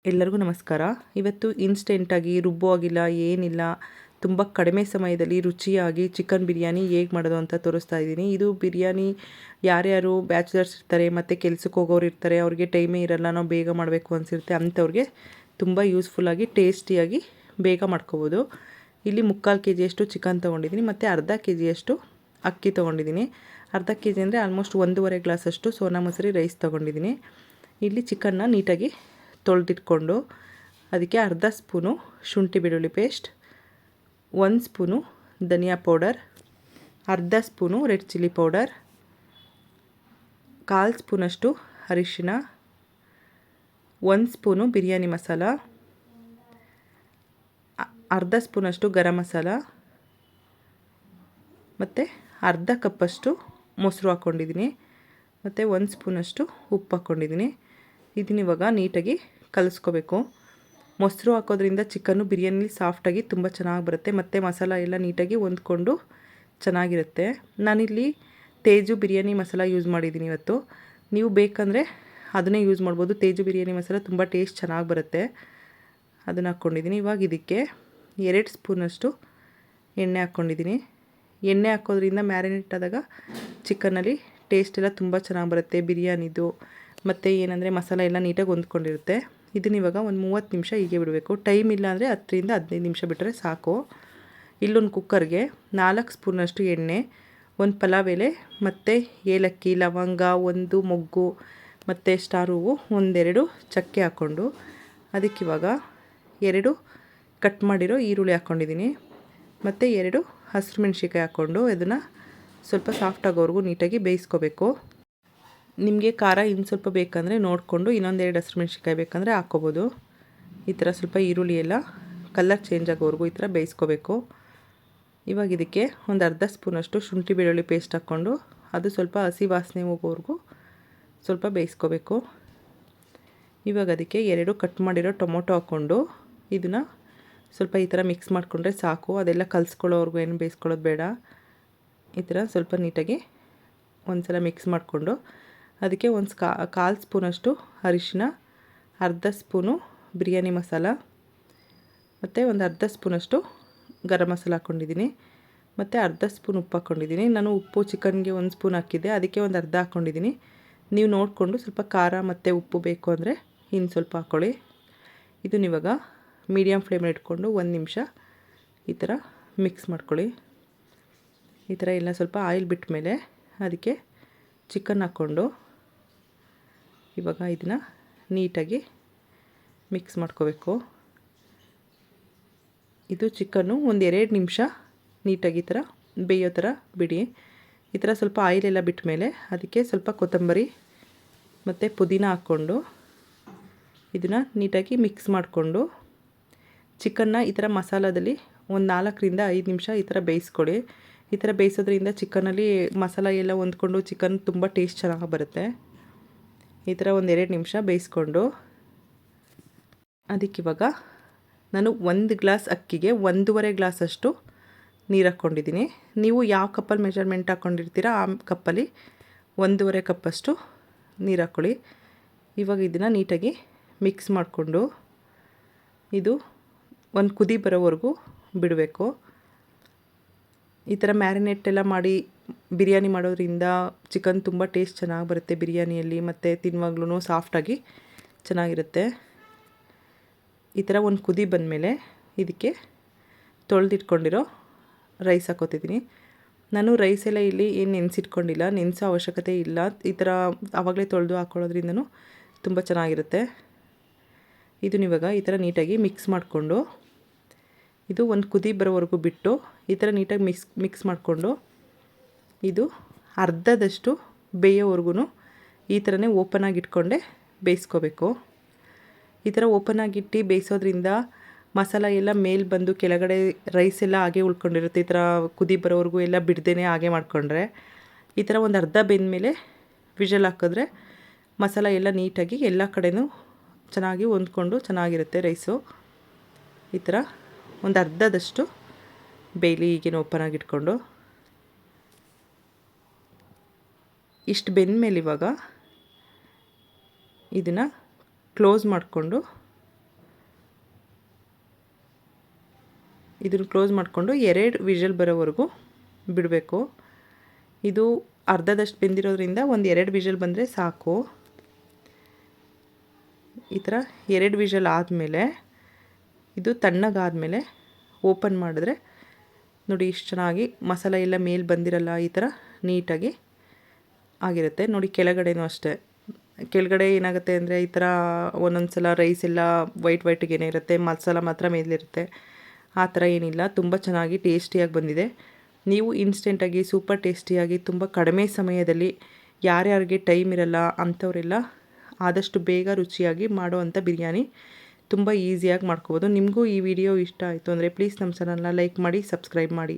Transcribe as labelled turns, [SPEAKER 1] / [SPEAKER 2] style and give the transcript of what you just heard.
[SPEAKER 1] ಎಲ್ಲರಿಗೂ ನಮಸ್ಕಾರ. ಇವತ್ತು ಇನ್ಸ್ಟೆಂಟಾಗಿ ರುಬ್ಬುವಾಗಿಲ್ಲ ಏನಿಲ್ಲ, ತುಂಬ ಕಡಿಮೆ ಸಮಯದಲ್ಲಿ ರುಚಿಯಾಗಿ ಚಿಕನ್ ಬಿರಿಯಾನಿ ಹೇಗೆ ಮಾಡೋದು ಅಂತ ತೋರಿಸ್ತಾ ಇದ್ದೀನಿ. ಇದು ಬಿರಿಯಾನಿ ಯಾರ್ಯಾರು ಬ್ಯಾಚುಲರ್ಸ್ ಇರ್ತಾರೆ ಮತ್ತು ಕೆಲ್ಸಕ್ಕೆ ಹೋಗೋರು ಇರ್ತಾರೆ, ಅವ್ರಿಗೆ ಟೈಮೇ ಇರಲ್ಲ, ನಾವು ಬೇಗ ಮಾಡಬೇಕು ಅನಿಸಿರುತ್ತೆ ಅಂಥವ್ರಿಗೆ ತುಂಬ ಯೂಸ್ಫುಲ್ಲಾಗಿ ಟೇಸ್ಟಿಯಾಗಿ ಬೇಗ ಮಾಡ್ಕೋಬೋದು. ಇಲ್ಲಿ 3/4 kg ಚಿಕನ್ ತೊಗೊಂಡಿದ್ದೀನಿ ಮತ್ತು ಅರ್ಧ kg ಅಕ್ಕಿ ತೊಗೊಂಡಿದ್ದೀನಿ. ಅರ್ಧ kg ಅಂದರೆ ಆಲ್ಮೋಸ್ಟ್ 1.5 ಗ್ಲಾಸಷ್ಟು ಸೋನಾ ಮಸೂರಿ ರೈಸ್ ತೊಗೊಂಡಿದ್ದೀನಿ. ಇಲ್ಲಿ ಚಿಕನ್ನ ನೀಟಾಗಿ ತೊಳೆದಿಟ್ಕೊಂಡು ಅದಕ್ಕೆ ಅರ್ಧ ಸ್ಪೂನು ಶುಂಠಿ ಬೆಳ್ಳುಳ್ಳಿ ಪೇಸ್ಟ್, 1 ಸ್ಪೂನು ಧನಿಯಾ ಪೌಡರ್, ಅರ್ಧ ಸ್ಪೂನು ರೆಡ್ ಚಿಲ್ಲಿ ಪೌಡರ್, 1/4 ಸ್ಪೂನಷ್ಟು ಅರಿಶಿನ, 1 ಸ್ಪೂನು ಬಿರಿಯಾನಿ ಮಸಾಲ, ಅರ್ಧ ಸ್ಪೂನಷ್ಟು ಗರಂ ಮಸಾಲ ಮತ್ತು ಅರ್ಧ ಕಪ್ಪಷ್ಟು ಮೊಸರು ಹಾಕ್ಕೊಂಡಿದ್ದೀನಿ ಮತ್ತು 1 ಸ್ಪೂನಷ್ಟು ಉಪ್ಪು ಹಾಕ್ಕೊಂಡಿದ್ದೀನಿ. ಇದನ್ನ ಇವಾಗ ನೀಟಾಗಿ ಕಲಿಸ್ಕೋಬೇಕು. ಮೊಸರು ಹಾಕೋದ್ರಿಂದ ಚಿಕನ್ನು ಬಿರಿಯಾನಿಲಿ ಸಾಫ್ಟಾಗಿ ತುಂಬ ಚೆನ್ನಾಗಿ ಬರುತ್ತೆ ಮತ್ತು ಮಸಾಲ ಎಲ್ಲ ನೀಟಾಗಿ ಹೊಂದ್ಕೊಂಡು ಚೆನ್ನಾಗಿರುತ್ತೆ. ನಾನಿಲ್ಲಿ ತೇಜು ಬಿರಿಯಾನಿ ಮಸಾಲ ಯೂಸ್ ಮಾಡಿದ್ದೀನಿ ಇವತ್ತು. ನೀವು ಬೇಕಂದರೆ ಅದನ್ನೇ ಯೂಸ್ ಮಾಡ್ಬೋದು. ತೇಜು ಬಿರಿಯಾನಿ ಮಸಾಲ ತುಂಬ ಟೇಸ್ಟ್ ಚೆನ್ನಾಗಿ ಬರುತ್ತೆ. ಅದನ್ನು ಹಾಕ್ಕೊಂಡಿದ್ದೀನಿ. ಇವಾಗ ಇದಕ್ಕೆ 2 ಸ್ಪೂನಷ್ಟು ಎಣ್ಣೆ ಹಾಕ್ಕೊಂಡಿದ್ದೀನಿ. ಎಣ್ಣೆ ಹಾಕೋದ್ರಿಂದ ಮ್ಯಾರಿನೇಟ್ ಆದಾಗ ಚಿಕನಲ್ಲಿ ಟೇಸ್ಟ್ ಎಲ್ಲ ತುಂಬ ಚೆನ್ನಾಗಿ ಬರುತ್ತೆ ಬಿರಿಯಾನಿದು. ಮತ್ತು ಏನಂದರೆ ಮಸಾಲ ಎಲ್ಲ ನೀಟಾಗಿ ಹೊಂದ್ಕೊಂಡಿರುತ್ತೆ. ಇದನ್ನ ಇವಾಗ ಒಂದು 30 ನಿಮಿಷ ಹೀಗೆ ಬಿಡಬೇಕು. ಟೈಮ್ ಇಲ್ಲ ಅಂದರೆ 10 ರಿಂದ 15 ನಿಮಿಷ ಬಿಟ್ಟರೆ ಸಾಕು. ಇಲ್ಲೊಂದು ಕುಕ್ಕರ್ಗೆ 4 ಸ್ಪೂನಷ್ಟು ಎಣ್ಣೆ, 1 ಪಲಾವ್ ಎಲೆ ಮತ್ತು ಏಲಕ್ಕಿ, ಲವಂಗ, 1 ಮೊಗ್ಗು ಮತ್ತು ಸ್ಟಾರ್ ಹೂವು, 1-2 ಚಕ್ಕೆ ಹಾಕ್ಕೊಂಡು ಅದಕ್ಕಿವಾಗ 2 ಕಟ್ ಮಾಡಿರೋ ಈರುಳ್ಳಿ ಹಾಕ್ಕೊಂಡಿದ್ದೀನಿ ಮತ್ತು 2 ಹಸಿರು ಮೆಣಸಿನ್ಕಾಯಿ ಹಾಕ್ಕೊಂಡು ಇದನ್ನು ಸ್ವಲ್ಪ ಸಾಫ್ಟ್ ಆಗೋವರೆಗೂ ನೀಟಾಗಿ ಬೇಯಿಸ್ಕೋಬೇಕು. ನಿಮಗೆ ಖಾರ ಇನ್ನು ಸ್ವಲ್ಪ ಬೇಕಂದರೆ ನೋಡಿಕೊಂಡು ಇನ್ನೊಂದು 2 ಹಸಿರು ಮೆಣಸಿನ್ಕಾಯಿ ಬೇಕಂದರೆ ಹಾಕ್ಕೋಬೋದು. ಈ ಥರ ಸ್ವಲ್ಪ ಈರುಳ್ಳಿ ಎಲ್ಲ ಕಲರ್ ಚೇಂಜ್ ಆಗೋವರೆಗೂ ಈ ಥರ ಬೇಯಿಸ್ಕೋಬೇಕು. ಇವಾಗ ಇದಕ್ಕೆ ಒಂದು ಅರ್ಧ ಸ್ಪೂನಷ್ಟು ಶುಂಠಿ ಬೆಳ್ಳುಳ್ಳಿ ಪೇಸ್ಟ್ ಹಾಕ್ಕೊಂಡು ಅದು ಸ್ವಲ್ಪ ಹಸಿ ವಾಸನೆ ಹೋಗೋವರೆಗೂ ಸ್ವಲ್ಪ ಬೇಯಿಸ್ಕೋಬೇಕು. ಇವಾಗ ಅದಕ್ಕೆ 2 ಕಟ್ ಮಾಡಿರೋ ಟೊಮೊಟೊ ಹಾಕ್ಕೊಂಡು ಇದನ್ನು ಸ್ವಲ್ಪ ಈ ಥರ ಮಿಕ್ಸ್ ಮಾಡಿಕೊಂಡ್ರೆ ಸಾಕು. ಅದೆಲ್ಲ ಕಲಿಸ್ಕೊಳ್ಳೋವರೆಗೂ ಏನು ಬೇಯಿಸ್ಕೊಳ್ಳೋದು ಬೇಡ. ಈ ಥರ ಸ್ವಲ್ಪ ನೀಟಾಗಿ ಒಂದು ಸಲ ಮಿಕ್ಸ್ ಮಾಡಿಕೊಂಡು ಅದಕ್ಕೆ 1/4 ಸ್ಪೂನಷ್ಟು ಅರಿಶಿನ, ಅರ್ಧ ಸ್ಪೂನು ಬಿರಿಯಾನಿ ಮಸಾಲ ಮತ್ತು ಒಂದು ಅರ್ಧ ಸ್ಪೂನಷ್ಟು ಗರಂ ಮಸಾಲ ಹಾಕ್ಕೊಂಡಿದ್ದೀನಿ ಮತ್ತು ಅರ್ಧ ಸ್ಪೂನ್ ಉಪ್ಪು ಹಾಕ್ಕೊಂಡಿದ್ದೀನಿ. ನಾನು ಉಪ್ಪು ಚಿಕನ್ಗೆ 1 ಸ್ಪೂನ್ ಹಾಕಿದ್ದೆ, ಅದಕ್ಕೆ ಒಂದು ಅರ್ಧ ಹಾಕ್ಕೊಂಡಿದ್ದೀನಿ. ನೀವು ನೋಡಿಕೊಂಡು ಸ್ವಲ್ಪ ಖಾರ ಮತ್ತು ಉಪ್ಪು ಬೇಕು ಅಂದರೆ ಇನ್ನು ಸ್ವಲ್ಪ ಹಾಕ್ಕೊಳ್ಳಿ. ಇದನ್ನ ಇವಾಗ ಮೀಡಿಯಮ್ ಫ್ಲೇಮಲ್ಲಿ ಇಟ್ಕೊಂಡು 1 ನಿಮಿಷ ಈ ಥರ ಮಿಕ್ಸ್ ಮಾಡ್ಕೊಳ್ಳಿ. ಈ ಥರ ಎಲ್ಲ ಸ್ವಲ್ಪ ಆಯಿಲ್ ಬಿಟ್ಟ ಮೇಲೆ ಅದಕ್ಕೆ ಚಿಕನ್ ಹಾಕ್ಕೊಂಡು ಇವಾಗ ಇದನ್ನು ನೀಟಾಗಿ ಮಿಕ್ಸ್ ಮಾಡ್ಕೋಬೇಕು. ಇದು ಚಿಕನ್ನು ಒಂದು 2 ನಿಮಿಷ ನೀಟಾಗಿ ಈ ಥರ ಬೇಯೋ ಥರ ಬಿಡಿ. ಈ ಥರ ಸ್ವಲ್ಪ ಆಯಿಲೆಲ್ಲ ಬಿಟ್ಟ ಮೇಲೆ ಅದಕ್ಕೆ ಸ್ವಲ್ಪ ಕೊತ್ತಂಬರಿ ಮತ್ತು ಪುದೀನ ಹಾಕ್ಕೊಂಡು ಇದನ್ನು ನೀಟಾಗಿ ಮಿಕ್ಸ್ ಮಾಡಿಕೊಂಡು ಚಿಕನ್ನ ಈ ಥರ ಮಸಾಲದಲ್ಲಿ ಒಂದು 4 ರಿಂದ 5 ನಿಮಿಷ ಈ ಥರ ಬೇಯಿಸ್ಕೊಳ್ಳಿ. ಈ ಥರ ಬೇಯಿಸೋದ್ರಿಂದ ಚಿಕನಲ್ಲಿ ಮಸಾಲ ಎಲ್ಲ ಹೊಂದ್ಕೊಂಡು ಚಿಕನ್ ತುಂಬ ಟೇಸ್ಟ್ ಚೆನ್ನಾಗಿ ಬರುತ್ತೆ. ಈ ಥರ ಒಂದು 2 ನಿಮಿಷ ಬೇಯಿಸ್ಕೊಂಡು ಅದಕ್ಕಿವಾಗ ನಾನು 1 ಗ್ಲಾಸ್ ಅಕ್ಕಿಗೆ 1.5 ಗ್ಲಾಸಷ್ಟು ನೀರು ಹಾಕ್ಕೊಂಡಿದ್ದೀನಿ. ನೀವು ಯಾವ ಕಪ್ಪಲ್ಲಿ ಮೆಜರ್ಮೆಂಟ್ ಹಾಕ್ಕೊಂಡಿರ್ತೀರ ಆ ಕಪ್ಪಲ್ಲಿ 1.5 ಕಪ್ಪಷ್ಟು ನೀರು ಹಾಕ್ಕೊಳ್ಳಿ. ಇವಾಗ ಇದನ್ನು ನೀಟಾಗಿ ಮಿಕ್ಸ್ ಮಾಡಿಕೊಂಡು ಇದು ಒಂದು ಕುದಿ ಬರೋವರೆಗೂ ಬಿಡಬೇಕು. ಈ ಥರ ಮ್ಯಾರಿನೇಟ್ ಎಲ್ಲ ಮಾಡಿ ಬಿರಿಯಾನಿ ಮಾಡೋದ್ರಿಂದ ಚಿಕನ್ ತುಂಬ ಟೇಸ್ಟ್ ಚೆನ್ನಾಗಿ ಬರುತ್ತೆ ಬಿರಿಯಾನಿಯಲ್ಲಿ ಮತ್ತು ತಿನ್ನುವಾಗ್ಲೂ ಸಾಫ್ಟಾಗಿ ಚೆನ್ನಾಗಿರುತ್ತೆ. ಈ ಥರ ಒಂದು ಕುದಿ ಬಂದಮೇಲೆ ಇದಕ್ಕೆ ತೊಳೆದಿಟ್ಕೊಂಡಿರೋ ರೈಸ್ ಹಾಕೋತಿದ್ದೀನಿ. ನಾನು ರೈಸ್ ಎಲ್ಲ ಇಲ್ಲಿ ಏನು ನೆನೆಸಿಟ್ಕೊಂಡಿಲ್ಲ, ನೆನೆಸೋ ಅವಶ್ಯಕತೆ ಇಲ್ಲ. ಈ ಥರ ಆವಾಗಲೇ ತೊಳೆದು ಹಾಕ್ಕೊಳ್ಳೋದ್ರಿಂದನೂ ತುಂಬ ಚೆನ್ನಾಗಿರುತ್ತೆ. ಇದನ್ನ ಇವಾಗ ಈ ಥರ ನೀಟಾಗಿ ಮಿಕ್ಸ್ ಮಾಡಿಕೊಂಡು ಇದು ಒಂದು ಕುದಿ ಬರೋವರೆಗೂ ಬಿಟ್ಟು ಈ ಥರ ನೀಟಾಗಿ ಮಿಕ್ಸ್ ಮಾಡಿಕೊಂಡು ಇದು ಅರ್ಧದಷ್ಟು ಬೇಯೋವರೆಗೂ ಈ ಥರನೇ ಓಪನಾಗಿ ಇಟ್ಕೊಂಡೆ ಬೇಯಿಸ್ಕೋಬೇಕು. ಈ ಥರ ಓಪನಾಗಿಟ್ಟು ಬೇಯಿಸೋದ್ರಿಂದ ಮಸಾಲ ಎಲ್ಲ ಮೇಲೆ ಬಂದು ಕೆಳಗಡೆ ರೈಸ್ ಎಲ್ಲ ಹಾಗೆ ಉಳ್ಕೊಂಡಿರುತ್ತೆ. ಈ ಥರ ಕುದಿ ಬರೋವರೆಗೂ ಎಲ್ಲ ಬಿಡ್ದೇ ಹಾಗೆ ಮಾಡಿಕೊಂಡ್ರೆ ಈ ಥರ ಒಂದು ಅರ್ಧ ಬೆಂದಮೇಲೆ ವಿಷಲ್ ಹಾಕಿದ್ರೆ ಮಸಾಲ ಎಲ್ಲ ನೀಟಾಗಿ ಎಲ್ಲ ಕಡೆನೂ ಚೆನ್ನಾಗಿ ಹೊಂದ್ಕೊಂಡು ಚೆನ್ನಾಗಿರುತ್ತೆ ರೈಸು. ಈ ಥರ ಒಂದು ಅರ್ಧದಷ್ಟು ಬೇಯ್ಲಿ. ಈಗೇನು ಓಪನಾಗಿ ಇಟ್ಕೊಂಡು ಇಷ್ಟು ಬೆಂದಮೇಲೆ ಇವಾಗ ಇದನ್ನು ಕ್ಲೋಸ್ ಮಾಡಿಕೊಂಡು ಇದನ್ನು ಕ್ಲೋಸ್ ಮಾಡಿಕೊಂಡು 2 ವಿಷಲ್ ಬರೋವರೆಗೂ ಬಿಡಬೇಕು. ಇದು ಅರ್ಧದಷ್ಟು ಬೆಂದಿರೋದ್ರಿಂದ ಒಂದು 2 ವಿಷಲ್ ಬಂದರೆ ಸಾಕು. ಈ ಥರ 2 ವಿಷಲ್ ಆದಮೇಲೆ ಇದು ತಣ್ಣಗಾದಮೇಲೆ ಓಪನ್ ಮಾಡಿದ್ರೆ ನೋಡಿ ಇಷ್ಟು ಚೆನ್ನಾಗಿ ಮಸಾಲೆ ಎಲ್ಲ ಮೇಲೆ ಬಂದಿರಲ್ಲ, ಈ ಥರ ನೀಟಾಗಿ ಆಗಿರುತ್ತೆ. ನೋಡಿ ಕೆಳಗಡೆನೂ ಅಷ್ಟೇ, ಕೆಳಗಡೆ ಏನಾಗುತ್ತೆ ಅಂದರೆ ಈ ಥರ ಒಂದೊಂದು ಸಲ ರೈಸ್ ಎಲ್ಲ ವೈಟ್ಗೇನೆ ಇರುತ್ತೆ, ಮಸಾಲ ಮಾತ್ರ ಮೇಲಿರುತ್ತೆ. ಆ ಥರ ಏನಿಲ್ಲ, ತುಂಬ ಚೆನ್ನಾಗಿ ಟೇಸ್ಟಿಯಾಗಿ ಬಂದಿದೆ. ನೀವು ಇನ್ಸ್ಟೆಂಟಾಗಿ ಸೂಪರ್ ಟೇಸ್ಟಿಯಾಗಿ ತುಂಬ ಕಡಿಮೆ ಸಮಯದಲ್ಲಿ ಯಾರ್ಯಾರಿಗೆ ಟೈಮ್ ಇರಲ್ಲ ಅಂಥವರೆಲ್ಲ ಆದಷ್ಟು ಬೇಗ ರುಚಿಯಾಗಿ ಮಾಡೋವಂಥ ಬಿರಿಯಾನಿ ತುಂಬ ಈಸಿಯಾಗಿ ಮಾಡ್ಕೋಬೋದು. ನಿಮಗೂ ಈ ವಿಡಿಯೋ ಇಷ್ಟ ಆಯಿತು ಅಂದರೆ ಪ್ಲೀಸ್ ನಮ್ಮ ಚಾನಲ್ನ ಲೈಕ್ ಮಾಡಿ, ಸಬ್ಸ್ಕ್ರೈಬ್ ಮಾಡಿ.